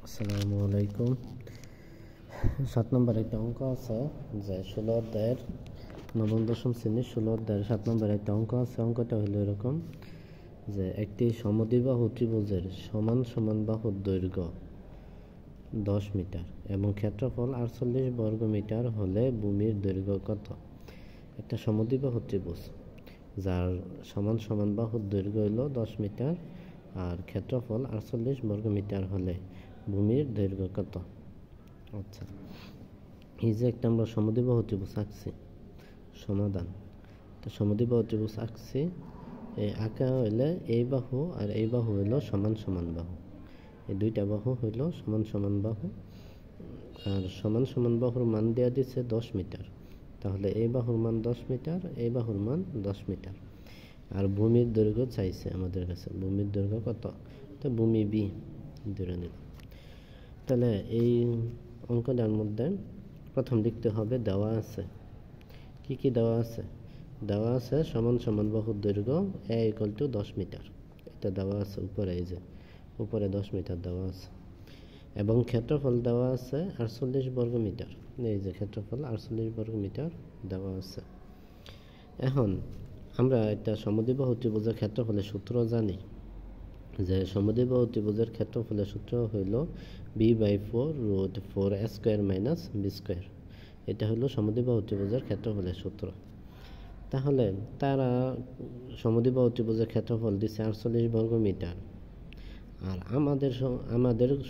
আসসালামু আলাইকুম। 7 নম্বর একটা অঙ্ক আছে যে 16 অধ্যায়ের নবম দশম শ্রেণীর 16 অধ্যায়ের 7 নম্বর একটা অঙ্ক আছে। অঙ্কটা হলো এরকম যে একটি সমদ্বিবাহু ত্রিভুজের সমান সমান বাহুর দৈর্ঘ্য 10 মিটার এবং ক্ষেত্রফল 48 বর্গ মিটার হলে ভূমির দৈর্ঘ্য কত? একটা সমদ্বিবাহু ত্রিভুজ যার সমান সমান বাহুর দৈর্ঘ্য হলো 10 মিটার আর ক্ষেত্রফল 48 বর্গ মিটার হলে ভূমির দৈর্ঘ্য কত? আচ্ছা, এই যে একটা আমরা সমদ্বিবাহু ত্রিভুজ আঁকছি, সমাধান। তো সমদ্বিবাহু ত্রিভুজ আঁকছি, এই আঁকা হইলে এই বাহু আর এই বাহু হইল সমান সমান বাহু, এই দুইটা বাহু হইল সমান সমান বাহু, আর সমান সমান বাহুর মান দেওয়া দিচ্ছে 10 মিটার। তাহলে এই বাহুর মান 10 মিটার, এই বাহুর মান 10 মিটার। আর ভূমির দৈর্ঘ্য চাইছে আমাদের কাছে। ভূমির দৈর্ঘ্য কত? তো ভূমি বি ধরে নিলাম। তাহলে এই অঙ্কটার মধ্যে প্রথম লিখতে হবে দেওয়া আছে কি কি দেওয়া আছে। দেওয়া আছে সমান সমান বাহুর দৈর্ঘ্য a = 10 মিটার, এটা দেওয়া আছে উপরে, এই যে উপরে 10 মিটার দেওয়া আছে, এবং ক্ষেত্রফল দেওয়া আছে 48 বর্গ মিটার। এই যে ক্ষেত্রফল 48 বর্গ মিটার দেওয়া আছে। এখন আমরা একটা সমদ্বিবাহু ত্রিভুজের ক্ষেত্রফলের সূত্র জানি যে সমদ্বিবাহু ত্রিভুজের ক্ষেত্রফলের সূত্র হইল b/4√4a² - b²। এটা হলো সমদ্বিবাহু ত্রিভুজের ক্ষেত্রফলের সূত্র। তাহলে তারা সমদ্বিবাহু ত্রিভুজের ক্ষেত্রফল দিচ্ছে 48 বর্গ মিটার, আর আমাদের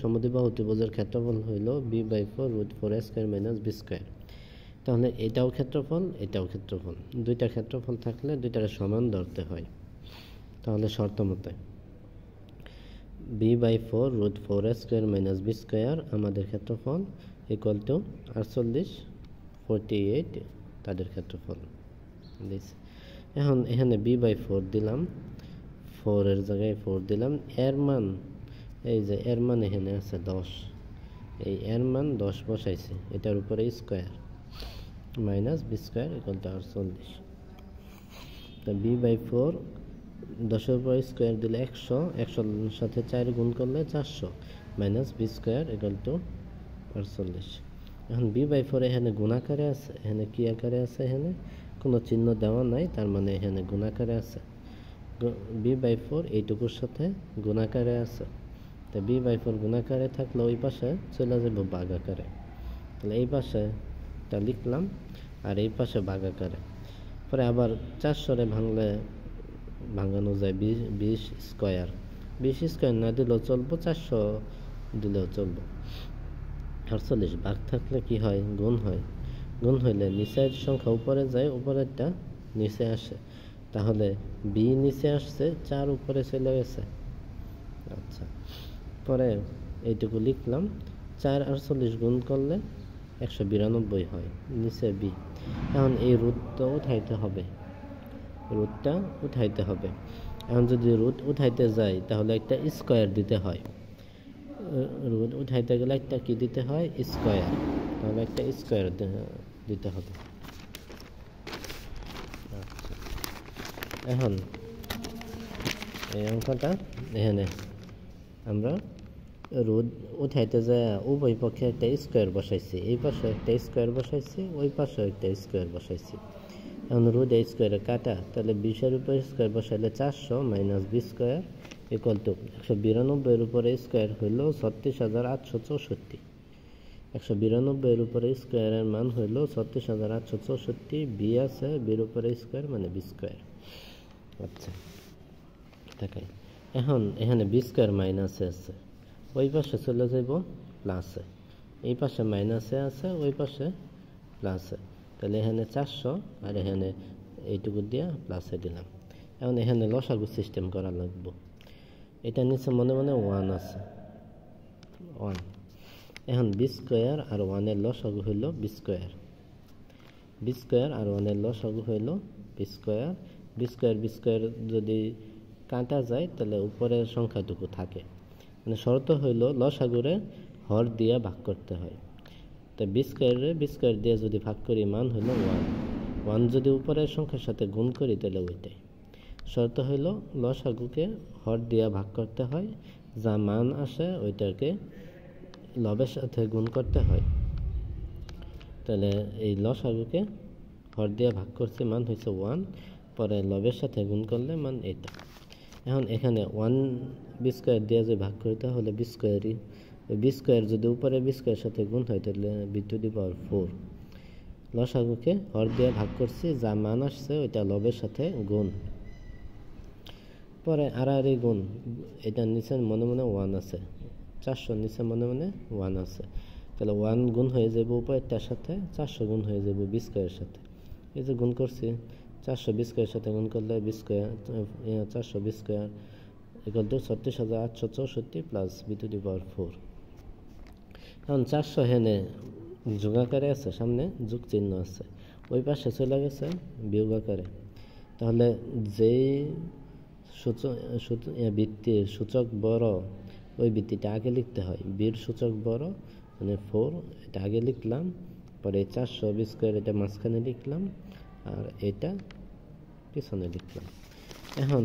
সমদ্বিবাহু ত্রিভুজের ক্ষেত্রফল হইল b/4√4a² - b²। তাহলে এটাও ক্ষেত্রফল, এটাও ক্ষেত্রফল, দুইটা ক্ষেত্রফল থাকলে দুইটার সমান ধরতে হয়। তাহলে শর্ত মতে b/4√4a² - b² আমাদের ক্ষেত্রফল = 48 48 তাদের ক্ষেত্রফল। এখন এখানে b/4 দিলাম, 4 এর জায়গায় 4 দিলাম, এর মান এই যে এর মান এখানে আছে 10, এই এর মান 10 বসাইছি, এটার উপরে স্কয়ার মাইনাস b² = 48। তো b/4 10 এর উপর স্কয়ার দিলে 100, 100 এর সাথে 4 গুণ করলে 400 মাইনাস b² = 48। এখন b/4 এখানে গুণাকারে আছে, এখানে কি আকারে আছে? এখানে কোনো চিহ্ন দেওয়া নাই, তার মানে এখানে গুণাকারে আছে। b/4 এইটুকুর সাথে গুণাকারে আছে। তো b/4 গুণাকারে থাকলে ওই পাশে চলে যাবো ভাগ আকারে। তাহলে এই পাশে তা লিখলাম আর এই পাশে ভাগ আকারে। পরে আবার 400 ভাঙলে ভাঙানো যায় 20 স্কয়ার। 20 স্কয়ার না দিলেও চলবো, 400 দিলেও চলবো। 48 ভাগ থাকলে কি হয়? গুণ হয়। গুণ হইলে নিচের সংখ্যা উপরে যায়, উপরেরটা নিচে আসে। তাহলে বি নিচে আসছে, 4 উপরে চলে গেছে। আচ্ছা, পরে এইটুকু লিখলাম, 4 আর 48 গুণ করলে 192 হয়, নিচে বি। এখন এই রুটটা উঠাইতে হবে, রুটটা উঠাইতে হবে। এখন যদি রুট উঠাইতে যাই তাহলে একটা স্কয়ার দিতে হয়। রুট উঠাইতে গেলে একটা কি দিতে হয়? স্কয়ার। তাহলে একটা স্কয়ার দিতে হবে। আচ্ছা, এখন এই অঙ্কটা এখানে আমরা রুট উঠাইতে যায় উভয় পক্ষে একটা স্কয়ার বসাইছি, এই পাশে একটা স্কয়ার বসাইছি, ওই পাশে একটা স্কয়ার বসাইছি। এখন রুট এই স্কয়ারে কাটা, তাহলে 20 এর উপর স্কয়ার বসাইলে 400 মাইনাস b² = 192 এর উপরে স্কয়ার হইল 36864। 192 এর উপরে স্কয়ারের মান হইল 36864। বি আছে, বির উপরে স্কয়ার মানে b²। আচ্ছা, দেখাই। এখন এখানে b² মাইনাসে আছে, ওই পাশে চলে যাইব প্লাসে, এই পাশে মাইনাসে আছে, ওই পাশে প্লাসে। তাহলে এখানে 400 আর এখানে এইটুকু দিয়া প্লাসে দিলাম। এখন এখানে লসাগু সিস্টেম করা লাগবে। এটা নিচে মনে মনে 1 আছে, 1। এখন b² আর 1 এর লসাগু হইল b²। b² আর 1 এর লসাগু হইল b²। b² যদি কাটা যায় তাহলে উপরের সংখ্যাটুকু থাকে। মানে শর্ত হইল লসাগুরে হর দিয়ে ভাগ করতে হয়। তো b² দিয়ে যদি ভাগ করি মান হইল 1। 1 যদি উপরের সংখ্যার সাথে গুণ করি তাহলে ওইটাই। শর্ত হইল লসাগুকে হর দিয়ে ভাগ করতে হয়, যা মান আসে ওইটাকে লবের সাথে গুণ করতে হয়, তাহলে এই লসাগুকে হর দিয়ে ভাগ করছি, মান হয়েছে 1, পরে লবের সাথে গুণ করলে মান এটা। এখন এখানে 1 বি স্কোয়ার দিয়ে যে ভাগ করি তাহলে বি স্কোয়ারই, বি স্কোয়ার যদি উপরে বি স্কোয়ারের সাথে গুণ হয় তাহলে বি টু দি পাওয়ার 4। লসাগুকে হর দিয়ে ভাগ করছি, যা মান আসছে ওইটা লবের সাথে গুণ, পরে আড়াআড়ি গুণ, এটা নিচে মনে মনে 1 আছে, 400 নিচে মনে মনে 1 আছে, তাহলে 1 গুণ হয়ে যাবে উপরেরটার সাথে, 400 গুণ হয়ে যাবে বি স্কোয়ারের সাথে। এই যে গুণ করছি 400 বি স্কোয়ারের সাথে গুণ করলে B square 400 B square equal to 36,864 plus B to the power 4। এখন 400 হেনে যোগ আকারে আছে, সামনে যোগ চিহ্ন আছে, ওই পাশে চলে গেছে বিয়োগ আকারে। তাহলে যেই বৃত্তির সূচক বড় ওই বৃত্তিটা আগে লিখতে হয়, বির সূচক বড় মানে 4, এটা আগে লিখলাম, পরে 400 বি স্কোয়ার এটা মাঝখানে লিখলাম, আর এটা পিছনে লিখলাম। এখন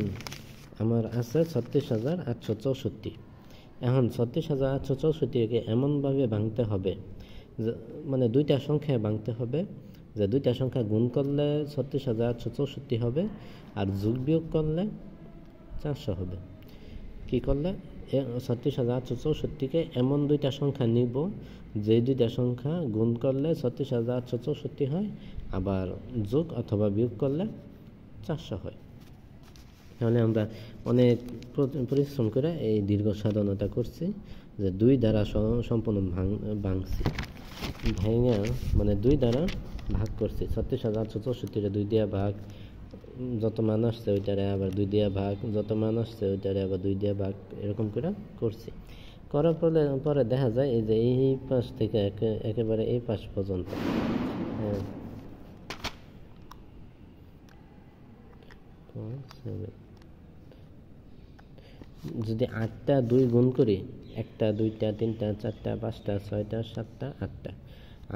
আমার আছে 36,864। এখন 36,864কে এমনভাবে ভাঙতে হবে, মানে দুইটা সংখ্যায় ভাঙতে হবে যে দুইটা সংখ্যা গুণ করলে 36,864 হবে, আর যোগ বিয়োগ করলে 400 হবে। কি করলে 36,864কে এমন দুইটা সংখ্যা নিব যে দুইটা সংখ্যা গুণ করলে 36,864 হয়, আবার যোগ অথবা বিয়োগ করলে 400 হয়। তাহলে আমরা অনেক পরিশ্রম করে এই দীর্ঘ সাধনাটা করছি, যে 2 দ্বারা সম্পূর্ণ ভাঙছি, ভেঙে মানে 2 দ্বারা ভাগ করছি। 36,864 2 দিয়ে ভাগ, যত মান আসছে ওইটারে আবার 2 দিয়ে ভাগ, যত মান আসছে ওইটারে আবার 2 দিয়ে ভাগ, এরকম করে করছি। করার পরে দেখা যায় এই যে এই পাশ থেকে একেবারে এই পাশ পর্যন্ত, যদি 8টা 2 গুণ করি, 1টা 2টা 3টা 4টা 5টা 6টা 7টা 8টা,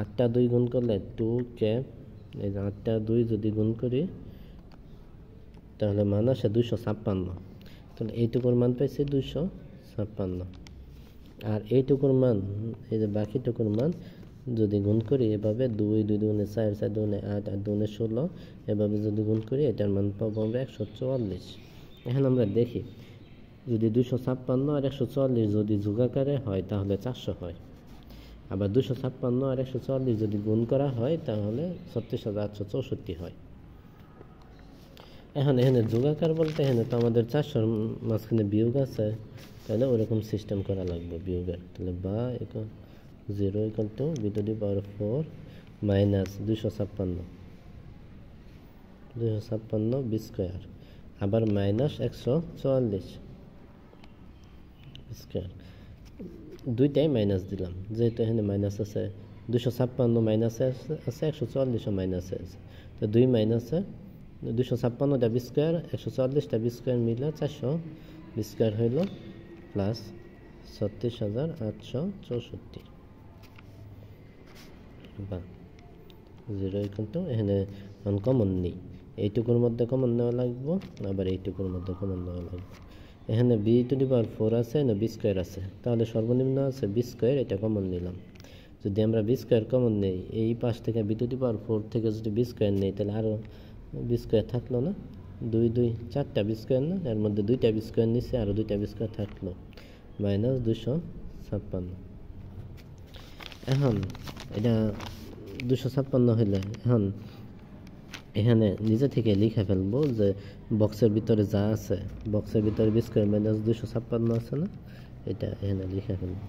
8টা 2 গুণ করলে 2k, এই যে 8টা 2 যদি গুণ করি তাহলে মান আসে 256। তাহলে এইটুকুর মান পাইছি 256, আর এইটুকুর মান এই যে বাকিটুকুর মান যদি গুণ করি এভাবে 2 2 দুগুণে 4 4 দুগুণে 8 8 দুগুণে 16, এভাবে যদি গুণ করি এটার মান পাবো আমরা 144। এখন আমরা দেখি যদি 256 আর 144 যদি যোগাকারে হয় তাহলে 400 হয়, আবার 256 আর 144 যদি গুণ করা হয় তাহলে 36,864 হয়। এখন এখানে যোগাকার বলতে এখানে তো আমাদের 400 মাঝখানে বিয়োগ আছে, তাহলে ওরকম সিস্টেম করা লাগবে বিয়োগের। তাহলে বা 0 equal to b to the power 4 minus 256 b square, আবার মাইনাস 144 স্কোয়ার, দুইটাই মাইনাস দিলাম, যেহেতু এখানে মাইনাস আছে, 256 মাইনাসে আছে, 144ও মাইনাসে আছে, তো 2 মাইনাসে 256টা বি স্কোয়ার 144টা বি স্কোয়ার মিলে 400 বি স্কোয়ার হইল প্লাস 36,864 বা 0 ইকুয়াল টু, এখানে কমন নেই, এইটুকুর মধ্যে কমন নেওয়া লাগবে, আবার এইটুকুর মধ্যে কমন নেওয়া লাগবে। এখানে বি টু দি পাওয়ার 4 আছে না বি স্কোয়ার আছে, তাহলে সর্বনিম্ন আছে বি স্কোয়ার, এটা কমন নিলাম। যদি আমরা বি স্কোয়ার কমন নেই, এই পাশ থেকে বি টু দি পাওয়ার 4 থেকে যদি বি স্কোয়ার নেই তাহলে আরও বি স্কোয়ার থাকলো না, 2 2 4টা বি স্কোয়ার না, এর মধ্যে 2টা বি স্কোয়ার নিচে আরও 2টা বি স্কোয়ার থাকলো, মাইনাস 256। এখন এটা 256 হলে এখন এখানে নিজে থেকে লিখে ফেলবো যে বক্সের ভিতরে যা আছে, বক্সের ভিতরে বি স্কোয়ার মাইনাস 256 আছে না, এটা এখানে লিখে ফেলবো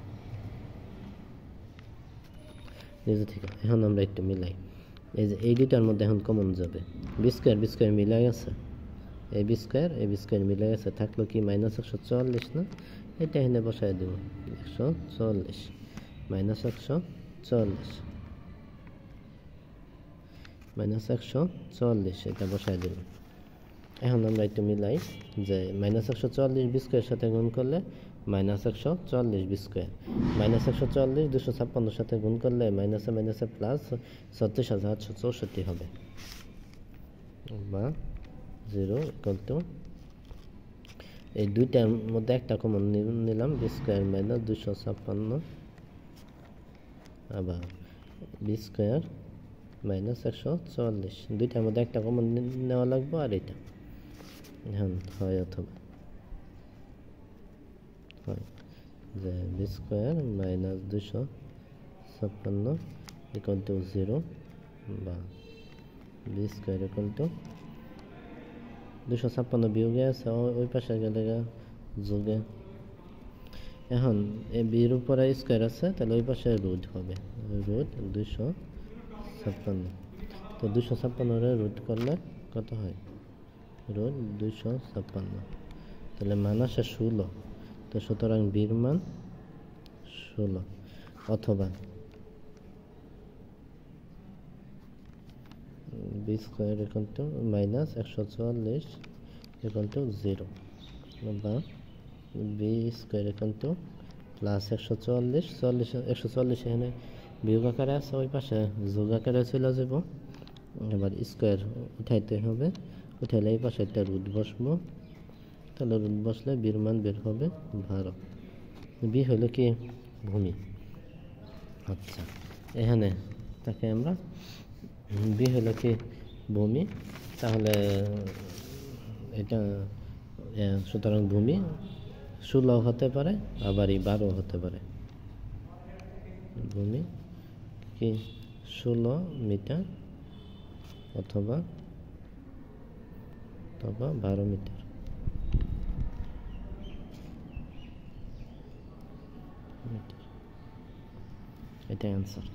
নিজে থেকে। এখন আমরা একটু মিলাই, এই যে এই দুটার মধ্যে এখন কমন যাবে, বি স্কোয়ার মিলে গেছে, এই বি স্কোয়ার মিলে গেছে, থাকলো কি মাইনাস 144 না, এটা এখানে বসায় দেব 144 মাইনাস 144 মাইনাস 144, এটা বসায় দেব। এখন আমরা একটু মিলাই যে মাইনাস 144 বি স্কোয়ারের সাথে গুণ করলে মাইনাস 144 বি স্কোয়ার, মাইনাস 144 256 সাথে গুণ করলে মাইনাসে মাইনাসে প্লাস 36,864 হবে, বা 0 ইকুয়াল টু, এই দুইটার মধ্যে একটা কমন নিলাম, বি স্কোয়ার মাইনাস 256 আবার বি স্কোয়ার মাইনাস 144, দুইটার মধ্যে একটা কমন নেওয়া লাগবে আর এটা এখন হয় অথবা হয় যে b square minus 256 equal to 0 বা বি স্কোয়ার ইকুয়াল টু 256 বিয়োগে আছে ওই পাশে গেলে যোগে। এখন এই বির উপরে স্কোয়ার আছে, তাহলে ওই পাশে রুট হবে, রুট 256। তো 256 রুট করলে কত হয়? রুট 256, তাহলে মান আসে 16। তো সুতরাং বির মান 16 অথবা b square equal to minus 144 equal to 0 বা b square equal to plus 144, 144 এখানে বিয়োগ আকারে আছে, ওই পাশে যোগ আকারে চলে যাব। এবার স্কোয়ার উঠাইতে হবে, উঠাইলে এই পাশে একটা রুট বসবো, তাহলে রুট বসলে বির মান বের হবে 12। বি হলো কি? ভূমি। আচ্ছা, এখানে তাকে আমরা বি হলো কি? ভূমি। তাহলে এটা সুতরাং ভূমি 16 হতে পারে, আবার 12 হতে পারে। ভূমি কি 16 মিটার অথবা 12 মিটার। এটাই অ্যান্সার।